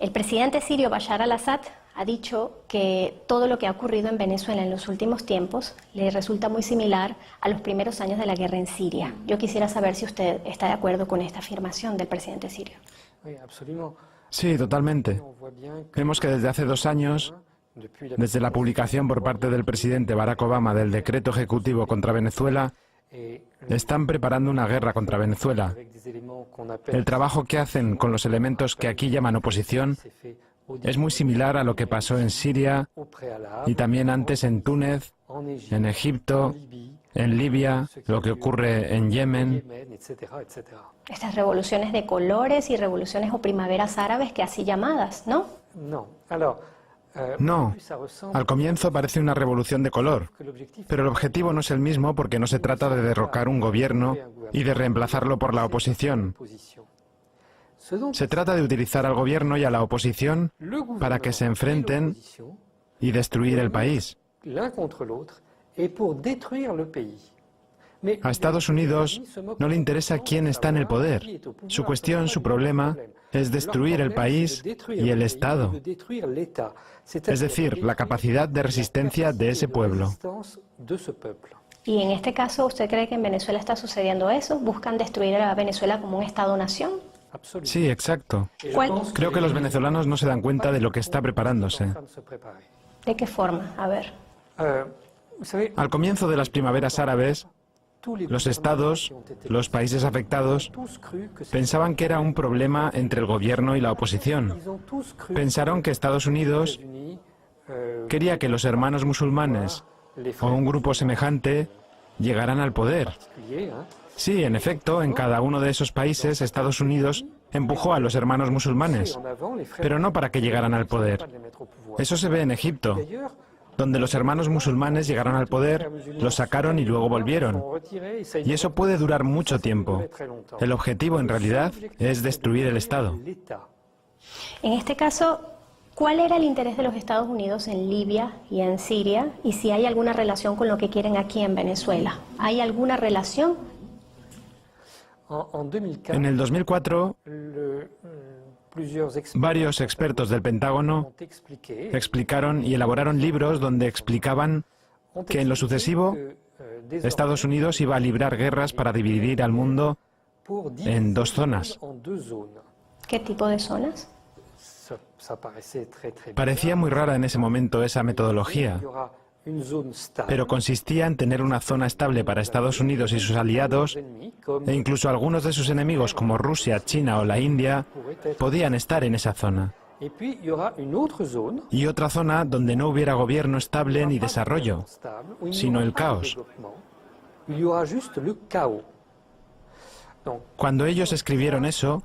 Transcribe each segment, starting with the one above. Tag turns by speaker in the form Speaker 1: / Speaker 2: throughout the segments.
Speaker 1: El presidente sirio Bashar al-Assad ha dicho que todo lo que ha ocurrido en Venezuela en los últimos tiempos le resulta muy similar a los primeros años de la guerra en Siria. Yo quisiera saber si usted está de acuerdo con esta afirmación del presidente sirio.
Speaker 2: Sí, totalmente. Vemos que desde hace 2 años, desde la publicación por parte del presidente Barack Obama del decreto ejecutivo contra Venezuela, están preparando una guerra contra Venezuela. El trabajo que hacen con los elementos que aquí llaman oposición es muy similar a lo que pasó en Siria y también antes en Túnez, en Egipto, en Libia, lo que ocurre en Yemen.
Speaker 1: Estas revoluciones de colores y revoluciones o primaveras árabes que así llamadas, ¿no?
Speaker 2: No, al comienzo parece una revolución de color, pero el objetivo no es el mismo porque no se trata de derrocar un gobierno y de reemplazarlo por la oposición. Se trata de utilizar al gobierno y a la oposición para que se enfrenten y destruir el país. A Estados Unidos no le interesa quién está en el poder. Su cuestión, su problema, es destruir el país y el Estado. Es decir, la capacidad de resistencia de ese pueblo.
Speaker 1: Y en este caso, ¿usted cree que en Venezuela está sucediendo eso? ¿Buscan destruir a Venezuela como un Estado-nación?
Speaker 2: Sí, exacto. Creo que los venezolanos no se dan cuenta de lo que está preparándose.
Speaker 1: ¿De qué forma? A ver.
Speaker 2: Al comienzo de las primaveras árabes, los estados, los países afectados, pensaban que era un problema entre el gobierno y la oposición. Pensaron que Estados Unidos quería que los hermanos musulmanes o un grupo semejante llegaran al poder. Sí, en efecto, en cada uno de esos países, Estados Unidos empujó a los hermanos musulmanes, pero no para que llegaran al poder. Eso se ve en Egipto, donde los hermanos musulmanes llegaron al poder, los sacaron y luego volvieron. Y eso puede durar mucho tiempo. El objetivo, en realidad, es destruir el Estado.
Speaker 1: En este caso, ¿cuál era el interés de los Estados Unidos en Libia y en Siria? Y si hay alguna relación con lo que quieren aquí en Venezuela. ¿Hay alguna relación?
Speaker 2: En el 2004, varios expertos del Pentágono explicaron y elaboraron libros donde explicaban que en lo sucesivo Estados Unidos iba a librar guerras para dividir al mundo en 2 zonas.
Speaker 1: ¿Qué tipo de zonas?
Speaker 2: Parecía muy rara en ese momento esa metodología, pero consistía en tener una zona estable para Estados Unidos y sus aliados, e incluso algunos de sus enemigos como Rusia, China o la India podían estar en esa zona. Y otra zona donde no hubiera gobierno estable ni desarrollo, sino el caos. Cuando ellos escribieron eso,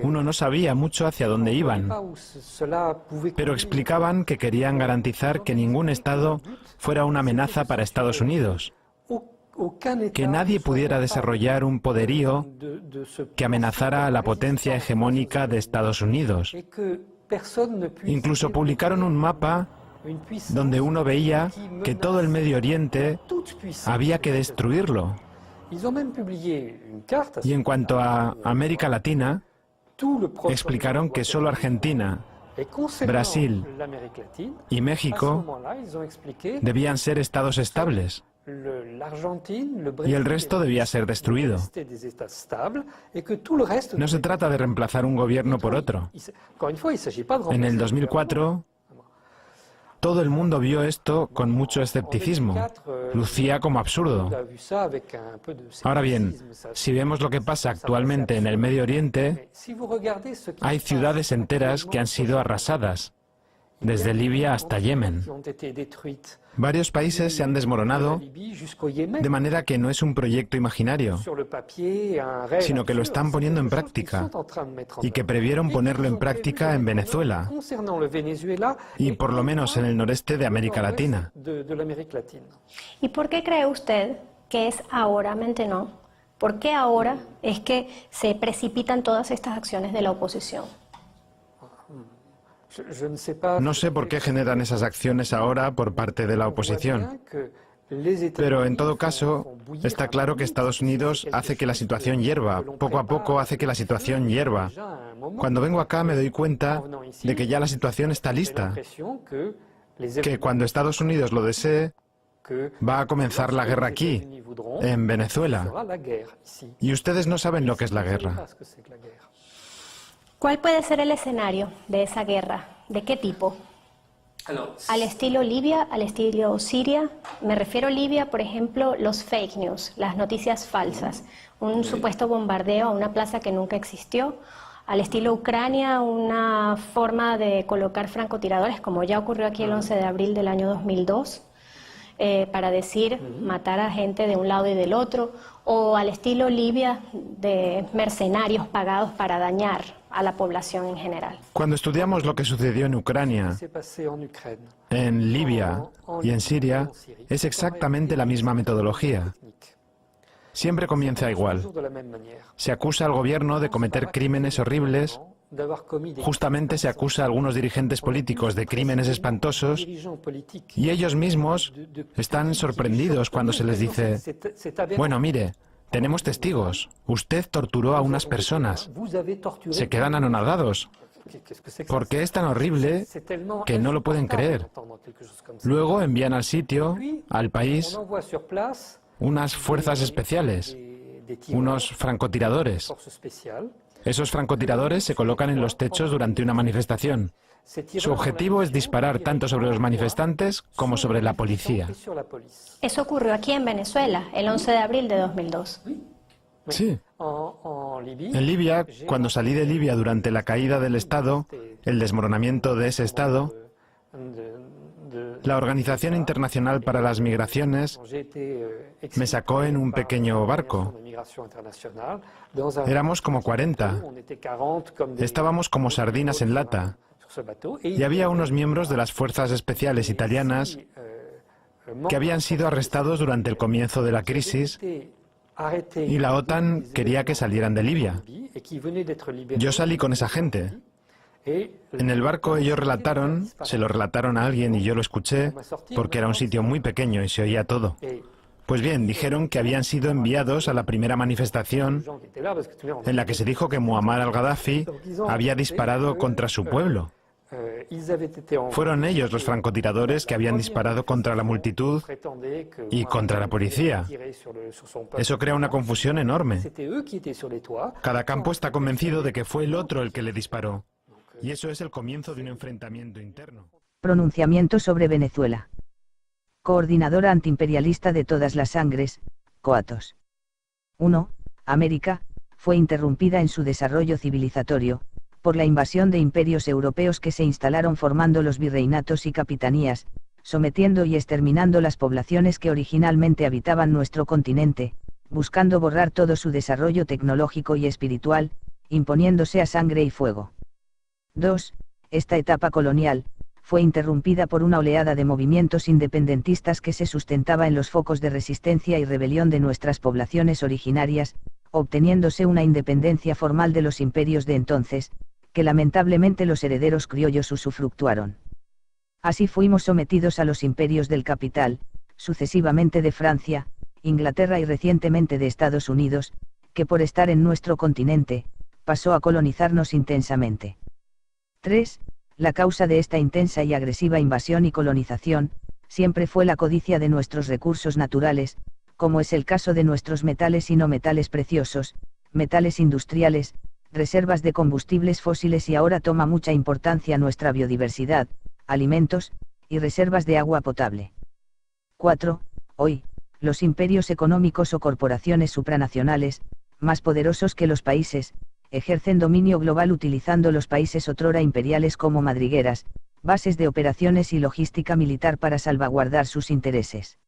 Speaker 2: uno no sabía mucho hacia dónde iban, pero explicaban que querían garantizar que ningún Estado fuera una amenaza para Estados Unidos, que nadie pudiera desarrollar un poderío que amenazara a la potencia hegemónica de Estados Unidos. Incluso publicaron un mapa donde uno veía que todo el Medio Oriente había que destruirlo. Y en cuanto a América Latina, explicaron que solo Argentina, Brasil y México debían ser estados estables y el resto debía ser destruido. No se trata de reemplazar un gobierno por otro. En el 2004, todo el mundo vio esto con mucho escepticismo. Lucía como absurdo. Ahora bien, si vemos lo que pasa actualmente en el Medio Oriente, hay ciudades enteras que han sido arrasadas, desde Libia hasta Yemen. Varios países se han desmoronado, de manera que no es un proyecto imaginario, sino que lo están poniendo en práctica, y que previeron ponerlo en práctica en Venezuela, y por lo menos en el noreste de América Latina.
Speaker 1: ¿Y por qué cree usted que es ahora, no? ¿Por qué ahora es que se precipitan todas estas acciones de la oposición?
Speaker 2: No sé por qué generan esas acciones ahora por parte de la oposición. Pero en todo caso, está claro que Estados Unidos hace que la situación hierva, poco a poco hace que la situación hierva. Cuando vengo acá me doy cuenta de que ya la situación está lista, que cuando Estados Unidos lo desee, va a comenzar la guerra aquí, en Venezuela. Y ustedes no saben lo que es la guerra.
Speaker 1: ¿Cuál puede ser el escenario de esa guerra? ¿De qué tipo? Al estilo Libia, al estilo Siria. Me refiero a Libia, por ejemplo, los fake news, las noticias falsas, un supuesto bombardeo a una plaza que nunca existió. Al estilo Ucrania, una forma de colocar francotiradores, como ya ocurrió aquí el 11 de abril del año 2002, para decir matar a gente de un lado y del otro. O al estilo Libia, de mercenarios pagados para dañar a la población en general.
Speaker 2: Cuando estudiamos lo que sucedió en Ucrania, en Libia y en Siria, es exactamente la misma metodología. Siempre comienza igual. Se acusa al gobierno de cometer crímenes horribles. Justamente se acusa a algunos dirigentes políticos de crímenes espantosos y ellos mismos están sorprendidos cuando se les dice: bueno, mire, tenemos testigos, usted torturó a unas personas. Se quedan anonadados, porque es tan horrible que no lo pueden creer. Luego envían al sitio, al país, unas fuerzas especiales, unos francotiradores. Esos francotiradores se colocan en los techos durante una manifestación. Su objetivo es disparar tanto sobre los manifestantes como sobre la policía.
Speaker 1: Eso ocurrió aquí en Venezuela, el 11 de abril de 2002.
Speaker 2: Sí. En Libia, cuando salí de Libia durante la caída del Estado, el desmoronamiento de ese Estado, la Organización Internacional para las Migraciones me sacó en un pequeño barco. Éramos como 40. Estábamos como sardinas en lata. Y había unos miembros de las fuerzas especiales italianas que habían sido arrestados durante el comienzo de la crisis y la OTAN quería que salieran de Libia. Yo salí con esa gente. En el barco ellos relataron, se lo relataron a alguien y yo lo escuché, porque era un sitio muy pequeño y se oía todo. Pues bien, dijeron que habían sido enviados a la primera manifestación en la que se dijo que Muammar al-Gaddafi había disparado contra su pueblo. Fueron ellos los francotiradores que habían disparado contra la multitud y contra la policía. Eso crea una confusión enorme. Cada campo está convencido de que fue el otro el que le disparó. Y eso es el comienzo de un enfrentamiento interno.
Speaker 3: Pronunciamiento sobre Venezuela. Coordinadora antiimperialista de todas las sangres, Coatos. 1. América fue interrumpida en su desarrollo civilizatorio por la invasión de imperios europeos que se instalaron formando los virreinatos y capitanías, sometiendo y exterminando las poblaciones que originalmente habitaban nuestro continente, buscando borrar todo su desarrollo tecnológico y espiritual, imponiéndose a sangre y fuego. 2. Esta etapa colonial fue interrumpida por una oleada de movimientos independentistas que se sustentaba en los focos de resistencia y rebelión de nuestras poblaciones originarias, obteniéndose una independencia formal de los imperios de entonces, que lamentablemente los herederos criollos usufructuaron. Así fuimos sometidos a los imperios del capital, sucesivamente de Francia, Inglaterra y recientemente de Estados Unidos, que por estar en nuestro continente, pasó a colonizarnos intensamente. 3. La causa de esta intensa y agresiva invasión y colonización, siempre fue la codicia de nuestros recursos naturales, como es el caso de nuestros metales y no metales preciosos, metales industriales, reservas de combustibles fósiles y ahora toma mucha importancia nuestra biodiversidad, alimentos, y reservas de agua potable. 4. Hoy, los imperios económicos o corporaciones supranacionales, más poderosos que los países, ejercen dominio global utilizando los países otrora imperiales como madrigueras, bases de operaciones y logística militar para salvaguardar sus intereses.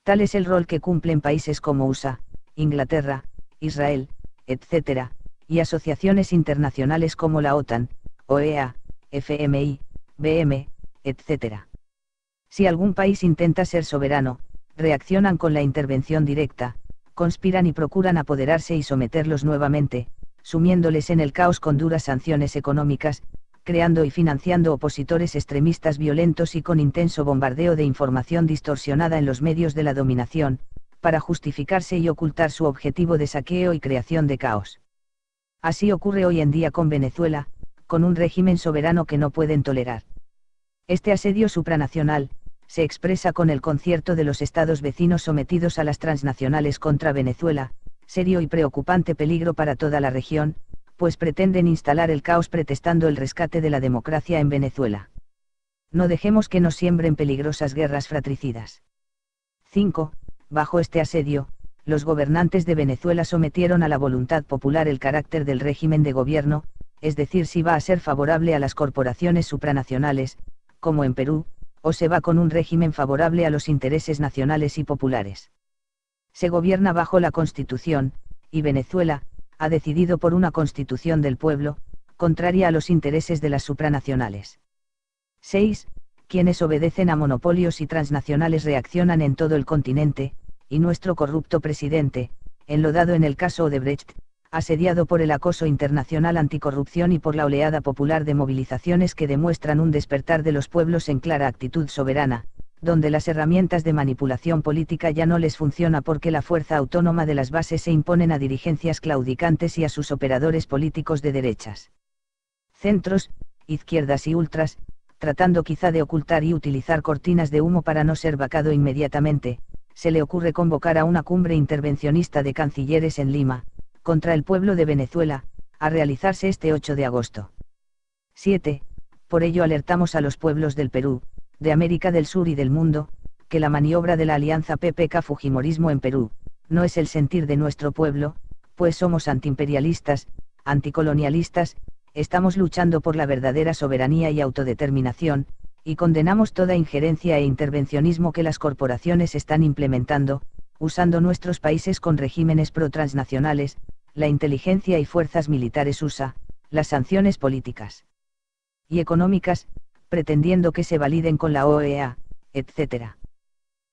Speaker 3: Tal es el rol que cumplen países como USA, Inglaterra, Israel, etc., y asociaciones internacionales como la OTAN, OEA, FMI, BM, etc. Si algún país intenta ser soberano, reaccionan con la intervención directa, conspiran y procuran apoderarse y someterlos nuevamente, sumiéndoles en el caos con duras sanciones económicas, creando y financiando opositores extremistas violentos y con intenso bombardeo de información distorsionada en los medios de la dominación, para justificarse y ocultar su objetivo de saqueo y creación de caos. Así ocurre hoy en día con Venezuela, con un régimen soberano que no pueden tolerar. Este asedio supranacional se expresa con el concierto de los estados vecinos sometidos a las transnacionales contra Venezuela, serio y preocupante peligro para toda la región, pues pretenden instalar el caos pretextando el rescate de la democracia en Venezuela. No dejemos que nos siembren peligrosas guerras fratricidas. 5. Bajo este asedio, los gobernantes de Venezuela sometieron a la voluntad popular el carácter del régimen de gobierno, es decir, si va a ser favorable a las corporaciones supranacionales, como en Perú, o se va con un régimen favorable a los intereses nacionales y populares. Se gobierna bajo la Constitución, y Venezuela ha decidido por una Constitución del pueblo, contraria a los intereses de las supranacionales. 6. Quienes obedecen a monopolios y transnacionales reaccionan en todo el continente, y nuestro corrupto presidente, enlodado en el caso Odebrecht, asediado por el acoso internacional anticorrupción y por la oleada popular de movilizaciones que demuestran un despertar de los pueblos en clara actitud soberana, donde las herramientas de manipulación política ya no les funciona porque la fuerza autónoma de las bases se imponen a dirigencias claudicantes y a sus operadores políticos de derechas. Centros, izquierdas y ultras, tratando quizá de ocultar y utilizar cortinas de humo para no ser vacado inmediatamente, se le ocurre convocar a una cumbre intervencionista de cancilleres en Lima, contra el pueblo de Venezuela, a realizarse este 8 de agosto. 7. Por ello alertamos a los pueblos del Perú, de América del Sur y del mundo, que la maniobra de la alianza PPK-Fujimorismo en Perú, no es el sentir de nuestro pueblo, pues somos antiimperialistas, anticolonialistas, estamos luchando por la verdadera soberanía y autodeterminación, y condenamos toda injerencia e intervencionismo que las corporaciones están implementando, usando nuestros países con regímenes pro-transnacionales, la inteligencia y fuerzas militares USA, las sanciones políticas y económicas, pretendiendo que se validen con la OEA, etc.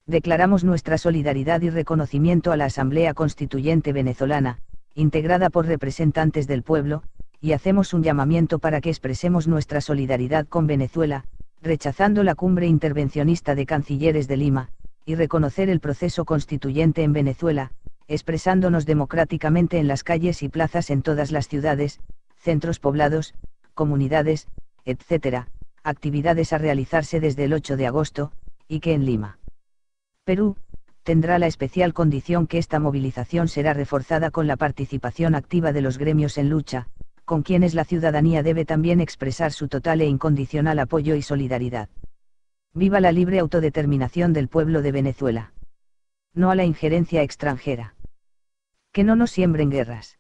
Speaker 3: Declaramos nuestra solidaridad y reconocimiento a la Asamblea Constituyente Venezolana, integrada por representantes del pueblo, y hacemos un llamamiento para que expresemos nuestra solidaridad con Venezuela, rechazando la cumbre intervencionista de cancilleres de Lima, y reconocer el proceso constituyente en Venezuela, expresándonos democráticamente en las calles y plazas en todas las ciudades, centros poblados, comunidades, etc., actividades a realizarse desde el 8 de agosto, y que en Lima, Perú, tendrá la especial condición que esta movilización será reforzada con la participación activa de los gremios en lucha, con quienes la ciudadanía debe también expresar su total e incondicional apoyo y solidaridad. Viva la libre autodeterminación del pueblo de Venezuela. No a la injerencia extranjera. Que no nos siembren guerras.